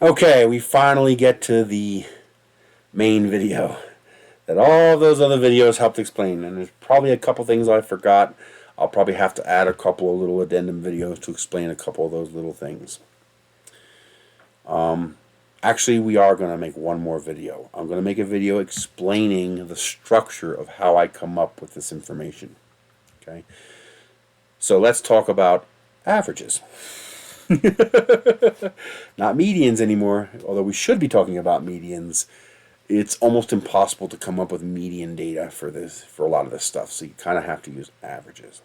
Okay, we finally get to the main video that all those other videos helped explain, and there's probably a couple things I forgot. I'll probably have to add a couple of little addendum videos to explain a couple of those little things. Actually, we are going to make one more video. I'm going to make a video explaining the structure of how I come up with this information. Okay, so let's talk about averages. Not medians anymore, although we should be talking about medians. It's almost impossible to come up with median data for a lot of this stuff, so you kind of have to use averages.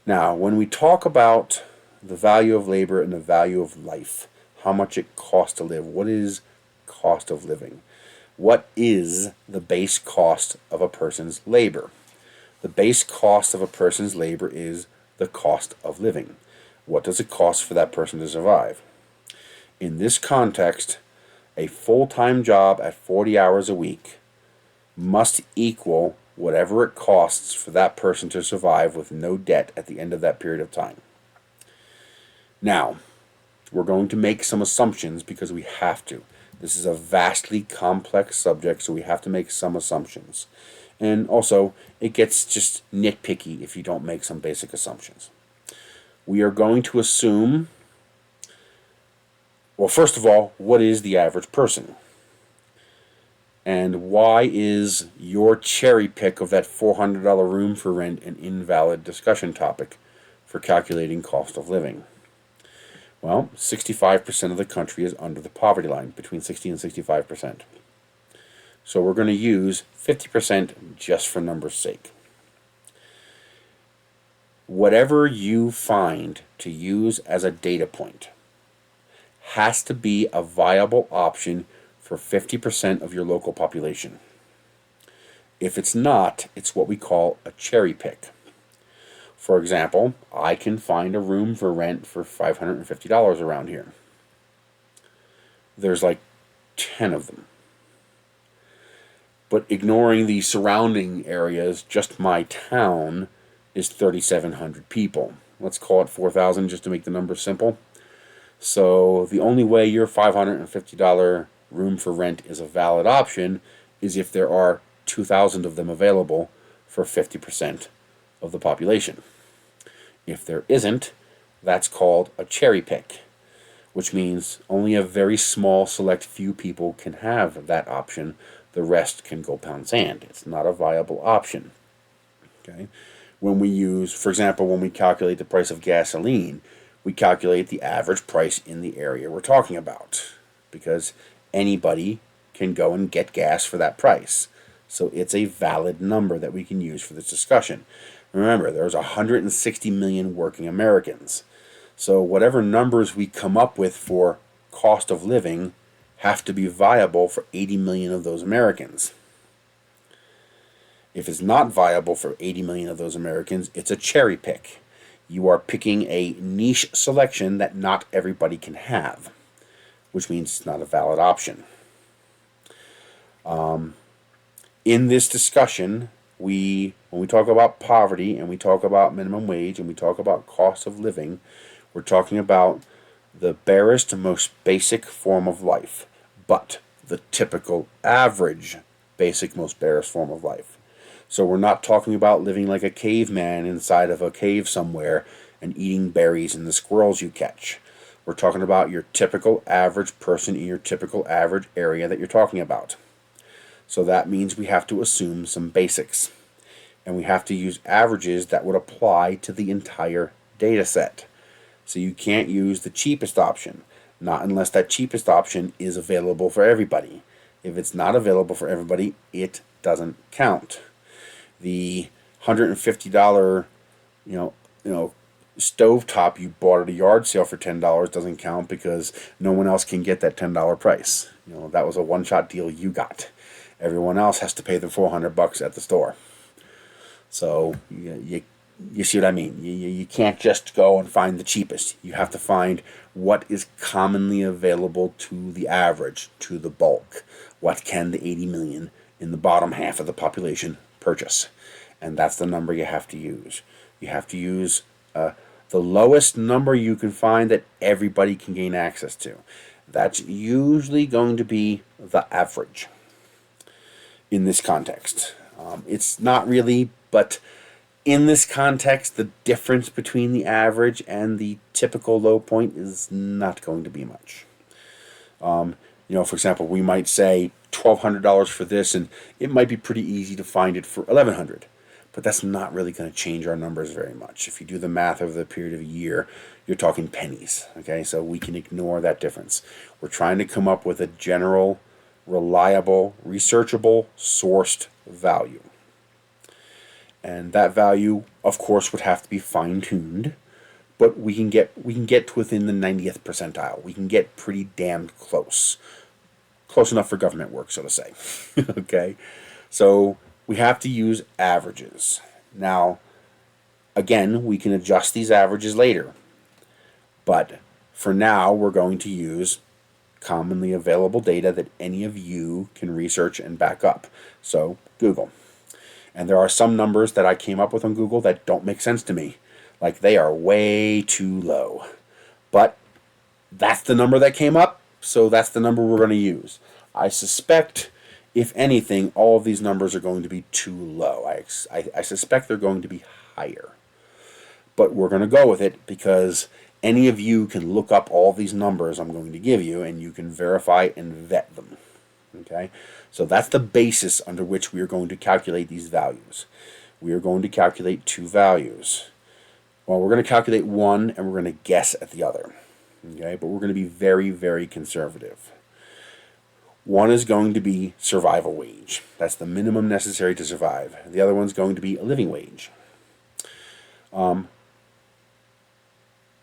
Now, when we talk about the value of labor and the value of life, how much it costs to live, what is cost of living? What is the base cost of a person's labor? The base cost of a person's labor is the cost of living. What does it cost for that person to survive? In this context, a full-time job at 40 hours a week must equal whatever it costs for that person to survive with no debt at the end of that period of time. Now, we're going to make some assumptions because we have to. This is a vastly complex subject, so we have to make some assumptions. And also, it gets just nitpicky if you don't make some basic assumptions. We are going to assume, well, first of all, what is the average person? And why is your cherry pick of that $400 room for rent an invalid discussion topic for calculating cost of living? Well, 65% of the country is under the poverty line, between 60 and 65%. So we're going to use 50% just for numbers' sake. Whatever you find to use as a data point has to be a viable option for 50% of your local population. If it's not, it's what we call a cherry pick. For example, I can find a room for rent for $550 around here. There's like 10 of them. But ignoring the surrounding areas, just my town is 3,700 people. Let's call it 4,000 just to make the numbers simple. So the only way your $550 room for rent is a valid option is if there are 2,000 of them available for 50% of the population. If there isn't, that's called a cherry pick, which means only a very small select few people can have that option. The rest can go pound sand. It's not a viable option. Okay? When we use, for example, when we calculate the price of gasoline, we calculate the average price in the area we're talking about, because anybody can go and get gas for that price. So it's a valid number that we can use for this discussion. Remember, there's 160 million working Americans. So whatever numbers we come up with for cost of living have to be viable for 80 million of those Americans. If it's not viable for 80 million of those Americans, it's a cherry pick. You are picking a niche selection that not everybody can have, which means it's not a valid option. In this discussion, when we talk about poverty and we talk about minimum wage and we talk about cost of living, we're talking about the barest, most basic form of life, but the typical average basic, most barest form of life. So we're not talking about living like a caveman inside of a cave somewhere and eating berries and the squirrels you catch. We're talking about your typical average person in your typical average area that you're talking about. So that means we have to assume some basics. And we have to use averages that would apply to the entire data set. So you can't use the cheapest option, not unless that cheapest option is available for everybody. If it's not available for everybody, it doesn't count. The $150, stovetop you bought at a yard sale for $10 doesn't count because no one else can get that $10 price. That was a one-shot deal you got. Everyone else has to pay the $400 at the store. So you see what I mean? You can't just go and find the cheapest. You have to find what is commonly available to the average, to the bulk. What can the 80 million in the bottom half of the population purchase? And that's the number you have to use. You have to use the lowest number you can find that everybody can gain access to. That's usually going to be the average in this context. It's not really, but in this context, the difference between the average and the typical low point is not going to be much. For example, we might say $1,200 for this, and it might be pretty easy to find it for $1,100. But that's not really going to change our numbers very much. If you do the math over the period of a year, you're talking pennies. Okay, so we can ignore that difference. We're trying to come up with a general, reliable, researchable, sourced value. And that value, of course, would have to be fine-tuned, but we can get to within the 90th percentile. We can get pretty damn close. Close enough for government work, so to say. Okay? So we have to use averages. Now, again, we can adjust these averages later. But for now, we're going to use commonly available data that any of you can research and back up. So, Google. And there are some numbers that I came up with on Google that don't make sense to me. Like, they are way too low. But that's the number that came up, so that's the number we're going to use. I suspect, if anything, all of these numbers are going to be too low. I suspect they're going to be higher. But we're going to go with it because any of you can look up all these numbers I'm going to give you, and you can verify and vet them. Okay? So that's the basis under which we are going to calculate these values. We are going to calculate two values. Well, we're going to calculate one, and we're going to guess at the other. Okay? But we're going to be very, very conservative. One is going to be survival wage. That's the minimum necessary to survive. The other one's going to be a living wage.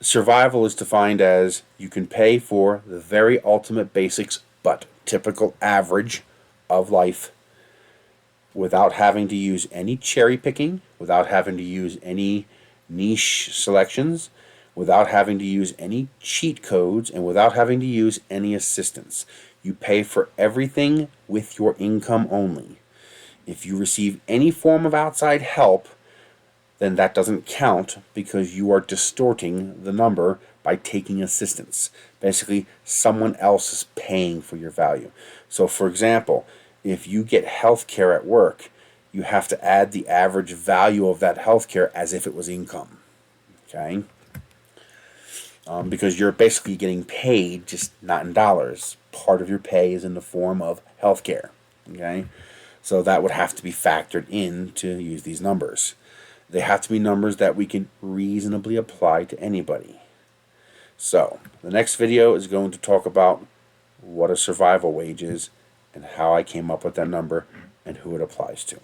Survival is defined as you can pay for the very ultimate basics but typical average of life without having to use any cherry picking, without having to use any niche selections, without having to use any cheat codes, and without having to use any assistance. You pay for everything with your income only. If you receive any form of outside help, then that doesn't count because you are distorting the number by taking assistance. Basically, someone else is paying for your value. So, for example, if you get health care at work, you have to add the average value of that health care as if it was income. Okay? Because you're basically getting paid, just not in dollars. Part of your pay is in the form of health care. Okay? So that would have to be factored in to use these numbers. They have to be numbers that we can reasonably apply to anybody. So, the next video is going to talk about what a survival wage is and how I came up with that number and who it applies to.